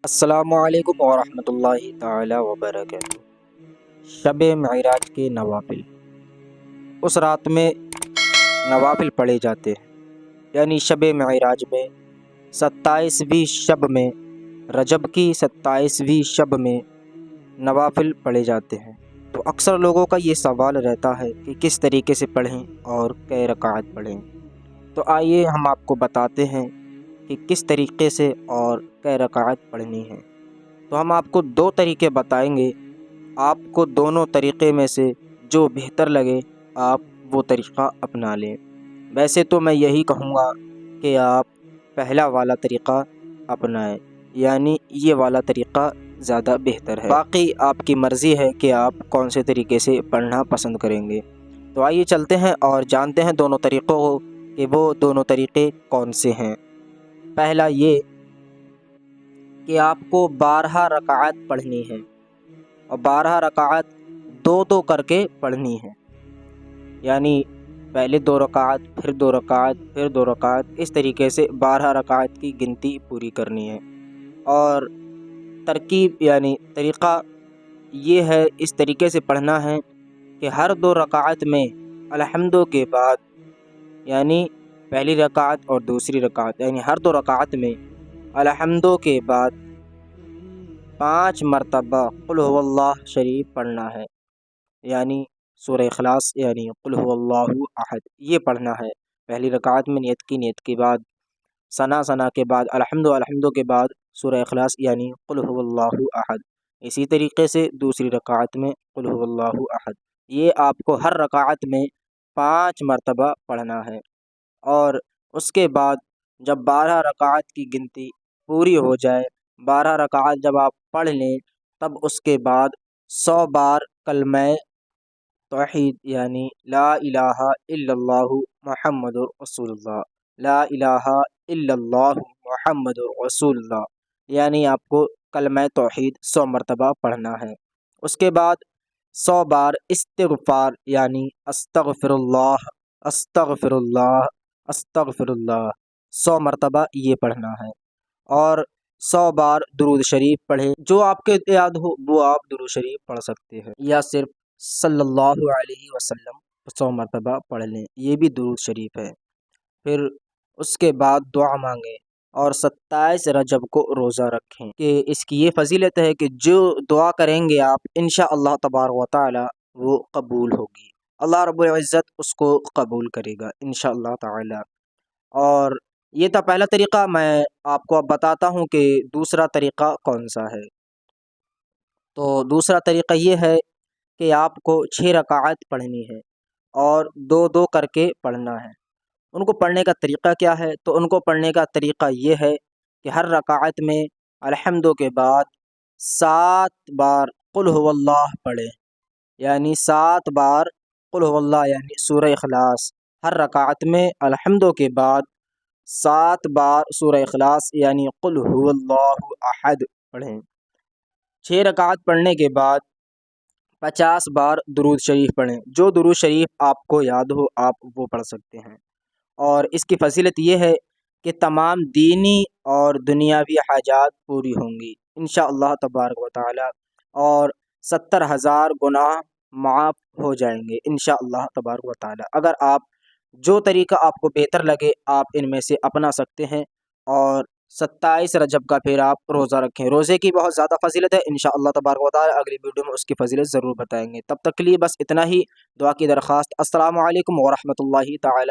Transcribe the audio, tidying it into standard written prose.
السلام علیکم ورحمۃ اللہ تعالی وبرکاتہ۔ شب معراج کے نوافل، اس رات میں نوافل پڑھے جاتے ہیں، یعنی شب معراج میں 27ویں شب میں، رجب کی 27ویں شب میں نوافل پڑھے جاتے ہیں۔ تو اکثر لوگوں کا یہ سوال رہتا ہے کہ کس طریقے سے پڑھیں اور کئے رکعت پڑھیں۔ تو آئیے ہم آپ کو بتاتے ہیں کہ کس طریقے سے اور کئے رکعت پڑھنی ہے۔ تو ہم آپ کو دو طریقے بتائیں گے، آپ کو دونوں طریقے میں سے جو بہتر لگے آپ وہ طریقہ اپنا لیں۔ ویسے تو میں یہی کہوں گا کہ آپ پہلا والا طریقہ اپنائیں، یعنی یہ والا طریقہ زیادہ بہتر ہے۔ باقی آپ کی مرضی ہے کہ آپ کون سے طریقے سے پڑھنا پسند کریں گے۔ تو آئیے چلتے ہیں اور جانتے ہیں دونوں طریقوں کو کہ وہ دونوں طریقے کون سے ہیں۔ پہلا یہ کہ آپ کو 12 رکعت پڑھنی ہے، اور 12 رکعت دو کر کے پڑھنی ہے، یعنی پہلے 2 رکعت، پھر 2 رکعت، پھر 2 رکعت، اس طریقے سے 12 رکعت کی گنتی پوری کرنی ہے۔ اور ترکیب یعنی طریقہ یہ ہے، اس طریقے سے پڑھنا ہے کہ ہر 2 رکعت میں الحمدو کے بعد، یعنی پہلی رکعت اور دوسری رکعت، یعنی ہر 2 رکعت میں الحمدو کے بعد 5 مرتبہ قل هو اللہ شریف پڑھنا ہے، یعنی سورہ اخلاص یعنی قل هو اللہ احد، یہ پڑھنا ہے۔ پہلی رکعت میں نیت کی بعد ثنا کے بعد الحمدو کے بعد سورہ اخلاص یعنی قل هو اللہ احد۔ اسی طریقے سے دوسری رکعت میں قل هو اللہ احد، یہ آپ کو ہر رکعت میں 5 مرتبہ پڑھنا ہے۔ اور اس کے بعد جب 12 رکعت کی گنتی پوری ہو جائے، 12 رکعت جب آپ پڑھ لیں، تب اس کے بعد 100 بار کلمہ توحید یعنی لا الہ الا اللہ محمد رسول اللہ، لا الہ الا اللہ محمد رسول اللہ، یعنی آپ کو کلمہ توحید 100 مرتبہ پڑھنا ہے۔ اس کے بعد 100 بار استغفار یعنی استغفر اللہ استغفر اللہ استغفر اللہ، 100 مرتبہ یہ پڑھنا ہے۔ اور 100 بار درود شریف پڑھیں، جو آپ کے یاد ہو وہ آپ درود شریف پڑھ سکتے ہیں، یا صرف صلی اللہ علیہ وسلم 100 مرتبہ پڑھ لیں، یہ بھی درود شریف ہے۔ پھر اس کے بعد دعا مانگیں، اور 27 رجب کو روزہ رکھیں کہ اس کی یہ فضیلت ہے کہ جو دعا کریں گے آپ انشاءاللہ تبارک و تعالی وہ قبول ہوگی، اللہ رب العزت اس کو قبول کرے گا انشاءاللہ تعالی۔ اور یہ تھا پہلا طریقہ، میں آپ کو اب بتاتا ہوں کہ دوسرا طریقہ کون سا ہے۔ تو دوسرا طریقہ یہ ہے کہ آپ کو 6 رکعت پڑھنی ہے، اور 2 کر کے پڑھنا ہے۔ ان کو پڑھنے کا طریقہ کیا ہے؟ تو ان کو پڑھنے کا طریقہ یہ ہے کہ ہر رکعت میں الحمدو کے بعد 7 بار قل هو اللہ پڑھیں، یعنی 7 بار قل هو اللہ یعنی سورہ اخلاص، ہر رکعت میں الحمدو کے بعد 7 بار سورہ اخلاص یعنی قل هو اللہ احد پڑھیں۔ 6 رکعت پڑھنے کے بعد 50 بار درود شریف پڑھیں، جو درود شریف آپ کو یاد ہو آپ وہ پڑھ سکتے ہیں۔ اور اس کی فضیلت یہ ہے کہ تمام دینی اور دنیاوی حاجات پوری ہوں گی انشاءاللہ تبارک و تعالی، اور 70,000 گناہ معاف ہو جائیں گے انشاءاللہ تبارک و تعالی۔ اگر آپ جو طریقہ آپ کو بہتر لگے آپ ان میں سے اپنا سکتے ہیں۔ اور 27 رجب کا پھر آپ روزہ رکھیں، روزے کی بہت زیادہ فضیلت ہے انشاءاللہ تبارک و تعالی، اگلی ویڈیو میں اس کی فضیلت ضرور بتائیں گے۔ تب تک کے لیے بس اتنا ہی، دعا کی درخواست۔ السلام علیکم ورحمۃ اللہ تعالی